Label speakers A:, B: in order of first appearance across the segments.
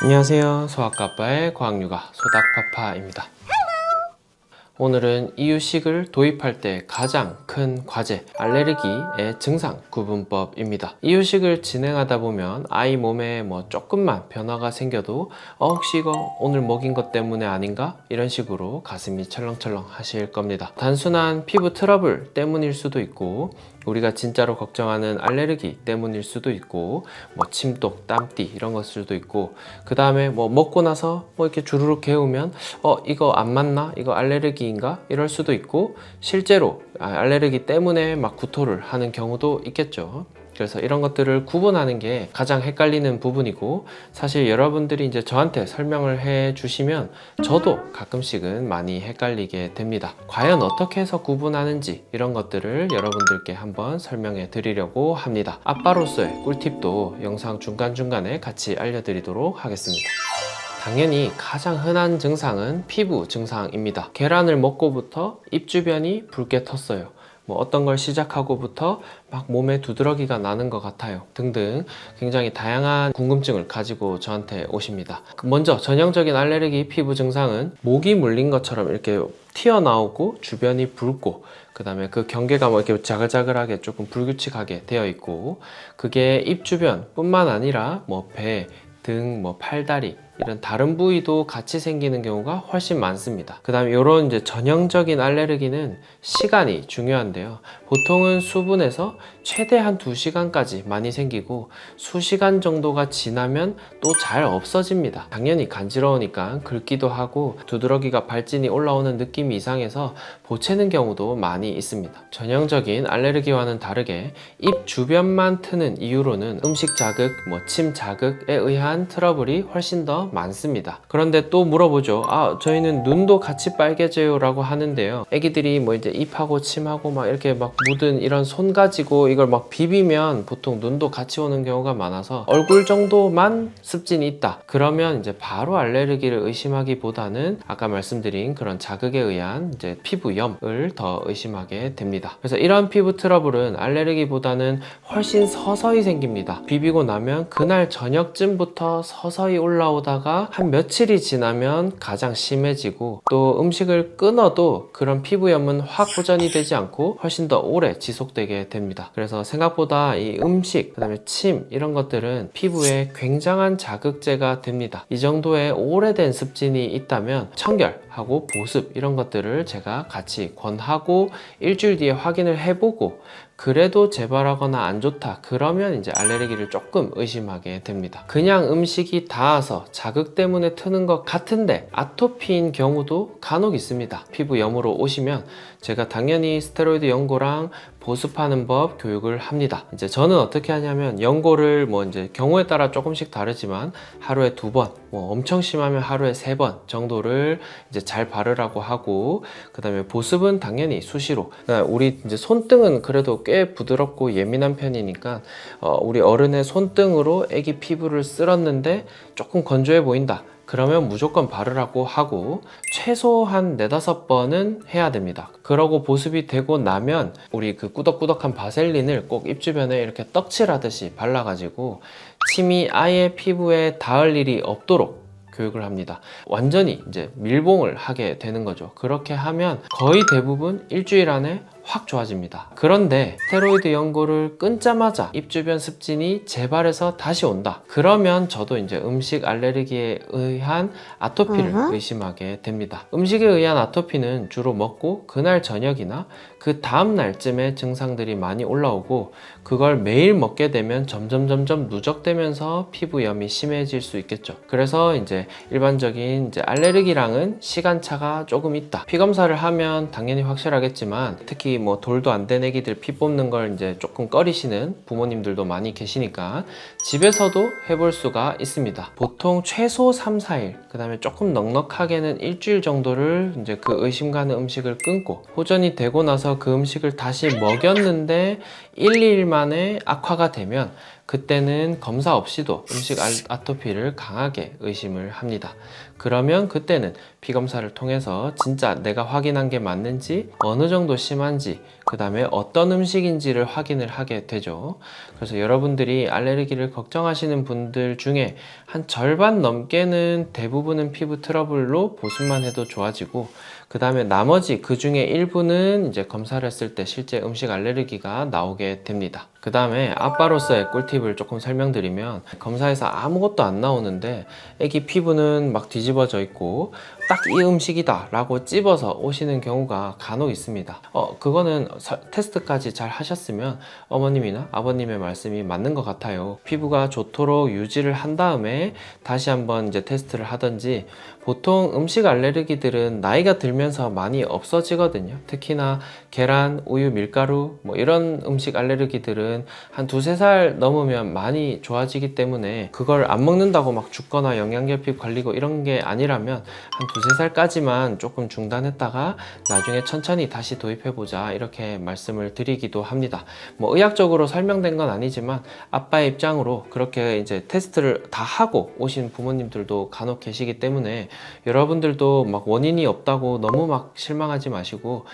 A: 안녕하세요. 소아과 아빠의 과학육아 소닥파파입니다. 오늘은 이유식을 도입할 때 가장 큰 과제, 알레르기의 증상 구분법입니다. 이유식을 진행하다 보면 아이 몸에 조금만 변화가 생겨도 혹시 이거 오늘 먹인 것 때문에 아닌가? 이런 식으로 가슴이 철렁철렁 하실 겁니다. 단순한 피부 트러블 때문일 수도 있고 우리가 진짜로 걱정하는 알레르기 때문일 수도 있고 침독, 땀띠 이런 것일 수도 있고 그 다음에 먹고 나서 이렇게 주르륵 개우면 이거 안 맞나? 이거 알레르기인가? 이럴 수도 있고 실제로 알레르기 때문에 막 구토를 하는 경우도 있겠죠. 그래서 이런 것들을 구분하는 게 가장 헷갈리는 부분이고 사실 여러분들이 이제 저한테 설명을 해 주시면 저도 가끔씩은 많이 헷갈리게 됩니다. 과연 어떻게 해서 구분하는지 이런 것들을 여러분들께 한번 설명해 드리려고 합니다. 아빠로서의 꿀팁도 영상 중간중간에 같이 알려드리도록 하겠습니다. 당연히 가장 흔한 증상은 피부 증상입니다. 계란을 먹고부터 입 주변이 붉게 텄어요. 어떤 걸 시작하고부터 막 몸에 두드러기가 나는 것 같아요 등등 굉장히 다양한 궁금증을 가지고 저한테 오십니다. 먼저 전형적인 알레르기 피부 증상은 모기 물린 것처럼 이렇게 튀어나오고 주변이 붉고 그 다음에 그 경계가 이렇게 자글자글하게 조금 불규칙하게 되어 있고 그게 입 주변 뿐만 아니라 배, 등, 팔다리 이런 다른 부위도 같이 생기는 경우가 훨씬 많습니다. 그 다음에 이런 이제 전형적인 알레르기는 시간이 중요한데요. 보통은 수분에서 최대한 2시간까지 많이 생기고 수시간 정도가 지나면 또 잘 없어집니다. 당연히 간지러우니까 긁기도 하고 두드러기가 발진이 올라오는 느낌이 이상해서 보채는 경우도 많이 있습니다. 전형적인 알레르기와는 다르게 입 주변만 트는 이유로는 음식 자극, 침 자극에 의한 트러블이 훨씬 더 많습니다. 그런데 또 물어보죠. 저희는 눈도 같이 빨개져요 라고 하는데요. 애기들이 이제 입하고 침하고 이렇게 묻은 이런 손 가지고 이걸 비비면 보통 눈도 같이 오는 경우가 많아서 얼굴 정도만 습진이 있다. 그러면 이제 바로 알레르기를 의심하기보다는 아까 말씀드린 그런 자극에 의한 이제 피부염을 더 의심하게 됩니다. 그래서 이런 피부 트러블은 알레르기보다는 훨씬 서서히 생깁니다. 비비고 나면 그날 저녁쯤부터 서서히 올라오다가 한 며칠이 지나면 가장 심해지고 또 음식을 끊어도 그런 피부염은 확 호전이 되지 않고 훨씬 더 오래 지속되게 됩니다. 그래서 생각보다 이 음식, 그 다음에 침 이런 것들은 피부에 굉장한 자극제가 됩니다. 이 정도의 오래된 습진이 있다면 청결하고 보습 이런 것들을 제가 같이 권하고 일주일 뒤에 확인을 해보고 그래도 재발하거나 안 좋다 그러면 이제 알레르기를 조금 의심하게 됩니다. 그냥 음식이 닿아서 자극 때문에 트는 것 같은데 아토피인 경우도 간혹 있습니다. 피부염으로 오시면 제가 당연히 스테로이드 연고랑 보습하는 법 교육을 합니다. 이제 저는 어떻게 하냐면 연고를 이제 경우에 따라 조금씩 다르지만 하루에 2번, 엄청 심하면 하루에 3번 정도를 이제 잘 바르라고 하고 그 다음에 보습은 당연히 수시로. 우리 이제 손등은 그래도 꽤 부드럽고 예민한 편이니까 우리 어른의 손등으로 애기 피부를 쓸었는데 조금 건조해 보인다. 그러면 무조건 바르라고 하고 최소 한 4-5번은 해야 됩니다. 그러고 보습이 되고 나면 우리 그 꾸덕꾸덕한 바셀린을 꼭 입 주변에 이렇게 떡칠하듯이 발라가지고 침이 아예 피부에 닿을 일이 없도록 교육을 합니다. 완전히 이제 밀봉을 하게 되는 거죠. 그렇게 하면 거의 대부분 일주일 안에 확 좋아집니다. 그런데 스테로이드 연고를 끊자마자 입 주변 습진이 재발해서 다시 온다. 그러면 저도 이제 음식 알레르기에 의한 아토피를 의심하게 됩니다. 음식에 의한 아토피는 주로 먹고 그날 저녁이나 그 다음 날쯤에 증상들이 많이 올라오고 그걸 매일 먹게 되면 점점 누적되면서 피부염이 심해질 수 있겠죠. 그래서 이제 일반적인 이제 알레르기랑은 시간차가 조금 있다. 피 검사를 하면 당연히 확실하겠지만 특히 돌도 안 된 애기들 피 뽑는 걸 이제 조금 꺼리시는 부모님들도 많이 계시니까 집에서도 해볼 수가 있습니다. 보통 최소 3-4일, 그 다음에 조금 넉넉하게는 일주일 정도를 이제 그 의심 가는 음식을 끊고 호전이 되고 나서 그 음식을 다시 먹였는데 1-2일 만에 악화가 되면 그때는 검사 없이도 음식 아토피를 강하게 의심을 합니다. 그러면 그때는 피검사를 통해서 진짜 내가 확인한 게 맞는지, 어느 정도 심한지, 그 다음에 어떤 음식인지를 확인을 하게 되죠. 그래서 여러분들이 알레르기를 걱정하시는 분들 중에 한 절반 넘게는 대부분은 피부 트러블로 보습만 해도 좋아지고, 그 다음에 나머지 그 중에 일부는 이제 검사를 했을 때 실제 음식 알레르기가 나오게 됩니다. 그 다음에 아빠로서의 꿀팁을 조금 설명드리면, 검사에서 아무것도 안 나오는데 애기 피부는 막 뒤집어져 있고 딱 이 음식이다 라고 찝어서 오시는 경우가 간혹 있습니다. 그거는 테스트까지 잘 하셨으면 어머님이나 아버님의 말씀이 맞는 것 같아요. 피부가 좋도록 유지를 한 다음에 다시 한번 이제 테스트를 하든지, 보통 음식 알레르기들은 나이가 들면서 많이 없어지거든요. 특히나 계란, 우유, 밀가루 뭐 이런 음식 알레르기들은 한 2~3살 넘으면 많이 좋아지기 때문에, 그걸 안 먹는다고 막 죽거나 영양결핍 걸리고 이런 게 아니라면 한 2~3살까지만 조금 중단했다가 나중에 천천히 다시 도입해보자, 이렇게 말씀을 드리기도 합니다. 뭐 의학적으로 설명된 건 아니지만 아빠의 입장으로 그렇게 이제 테스트를 다 하고 오신 부모님들도 간혹 계시기 때문에, 여러분들도 막 원인이 없다고 너무 막 실망하지 마시고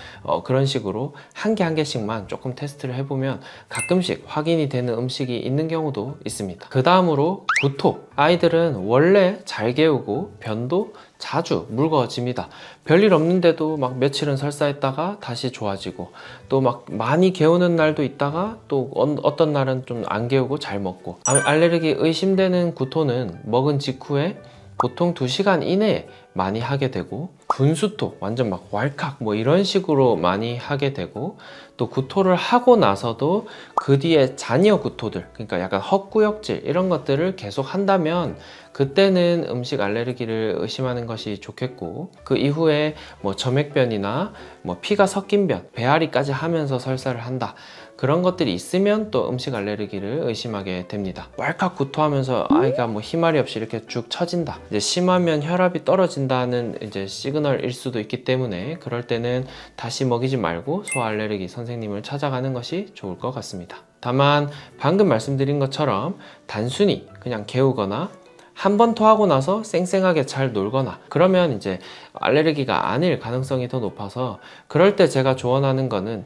A: 그런 식으로 한 개 한 개씩만 조금 테스트를 해보면 가끔씩 확인이 되는 음식이 있는 경우도 있습니다. 그 다음으로 구토. 아이들은 원래 잘 개우고 변도 자주 묽어집니다. 별일 없는데도 막 며칠은 설사했다가 다시 좋아지고, 또 막 많이 개우는 날도 있다가 또 어떤 날은 좀 안 개우고 잘 먹고. 알레르기 의심되는 구토는 먹은 직후에 보통 2시간 이내에 많이 하게 되고, 분수토, 완전 막 왈칵 뭐 이런 식으로 많이 하게 되고, 또 구토를 하고 나서도 그 뒤에 잔여 구토들, 그러니까 약간 헛구역질 이런 것들을 계속 한다면 그때는 음식 알레르기를 의심하는 것이 좋겠고, 그 이후에 뭐 점액변이나 뭐 피가 섞인 변, 배앓이까지 하면서 설사를 한다, 그런 것들이 있으면 또 음식 알레르기를 의심하게 됩니다. 왈칵 구토하면서 아이가 뭐 희말이 없이 이렇게 쭉 처진다, 이제 심하면 혈압이 떨어진다는 이제 시그널일 수도 있기 때문에, 그럴 때는 다시 먹이지 말고 소아 알레르기 선생님을 찾아가는 것이 좋을 것 같습니다. 다만 방금 말씀드린 것처럼 단순히 그냥 개우거나 한 번 토하고 나서 쌩쌩하게 잘 놀거나 그러면 이제 알레르기가 아닐 가능성이 더 높아서, 그럴 때 제가 조언하는 거는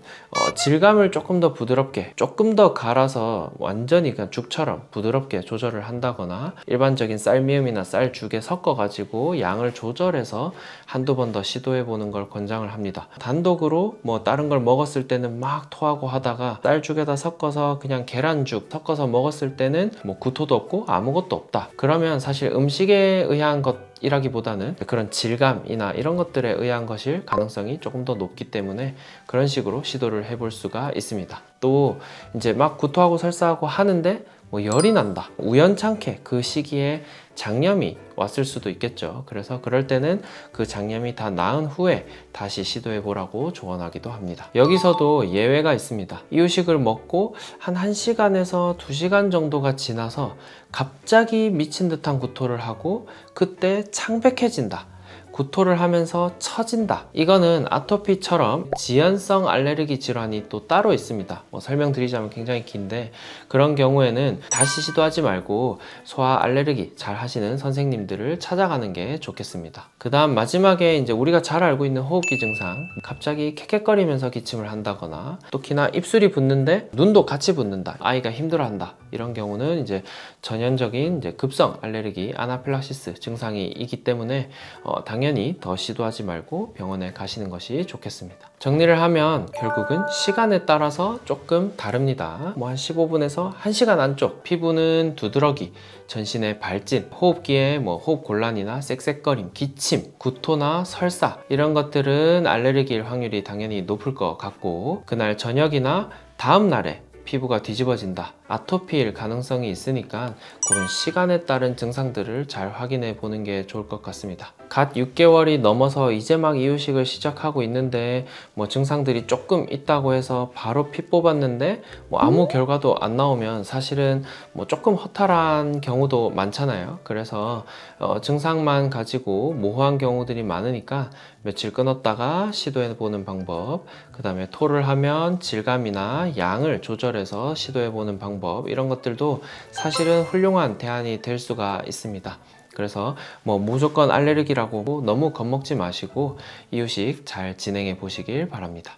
A: 질감을 조금 더 부드럽게, 조금 더 갈아서 완전히 그냥 죽처럼 부드럽게 조절을 한다거나, 일반적인 쌀미음이나 쌀죽에 섞어 가지고 양을 조절해서 한두 번 더 시도해 보는 걸 권장을 합니다. 단독으로 뭐 다른 걸 먹었을 때는 막 토하고 하다가 쌀죽에다 섞어서 그냥 계란죽 섞어서 먹었을 때는 뭐 구토도 없고 아무것도 없다, 그러면 사실 음식에 의한 것이라기보다는 그런 질감이나 이런 것들에 의한 것일 가능성이 조금 더 높기 때문에 그런 식으로 시도를 해볼 수가 있습니다. 또 이제 막 구토하고 설사하고 하는데 뭐 열이 난다, 우연찮게 그 시기에 장염이 왔을 수도 있겠죠. 그래서 그럴 때는 그 장염이 다 나은 후에 다시 시도해 보라고 조언하기도 합니다. 여기서도 예외가 있습니다. 이유식을 먹고 한 1시간에서 2시간 정도가 지나서 갑자기 미친 듯한 구토를 하고 그때 창백해진다, 구토를 하면서 처진다, 이거는 아토피처럼 지연성 알레르기 질환이 또 따로 있습니다. 뭐 설명드리자면 굉장히 긴데, 그런 경우에는 다시 시도하지 말고 소아 알레르기 잘 하시는 선생님들을 찾아가는 게 좋겠습니다. 그 다음 마지막에 이제 우리가 잘 알고 있는 호흡기 증상, 갑자기 캑캑거리면서 기침을 한다거나, 특히나 입술이 붓는데 눈도 같이 붓는다, 아이가 힘들어한다, 이런 경우는 이제 전형적인 이제 급성 알레르기 아나필락시스 증상이 있기 때문에 당연히 더 시도하지 말고 병원에 가시는 것이 좋겠습니다. 정리를 하면 결국은 시간에 따라서 조금 다릅니다. 뭐 한 15분에서 1시간 안쪽, 피부는 두드러기, 전신의 발진, 호흡기에 뭐 호흡 곤란이나 쌕쌕거림, 기침, 구토나 설사, 이런 것들은 알레르기일 확률이 당연히 높을 것 같고, 그날 저녁이나 다음 날에 피부가 뒤집어진다, 아토피일 가능성이 있으니까 그런 시간에 따른 증상들을 잘 확인해 보는 게 좋을 것 같습니다. 갓 6개월이 넘어서 이제 막 이유식을 시작하고 있는데 뭐 증상들이 조금 있다고 해서 바로 피 뽑았는데 뭐 아무 결과도 안 나오면 사실은 뭐 조금 허탈한 경우도 많잖아요. 그래서 증상만 가지고 모호한 경우들이 많으니까 며칠 끊었다가 시도해 보는 방법, 그 다음에 토를 하면 질감이나 양을 조절해서 시도해 보는 방법, 이런 것들도 사실은 훌륭한 대안이 될 수가 있습니다. 그래서 뭐 무조건 알레르기라고 너무 겁먹지 마시고 이유식 잘 진행해 보시길 바랍니다.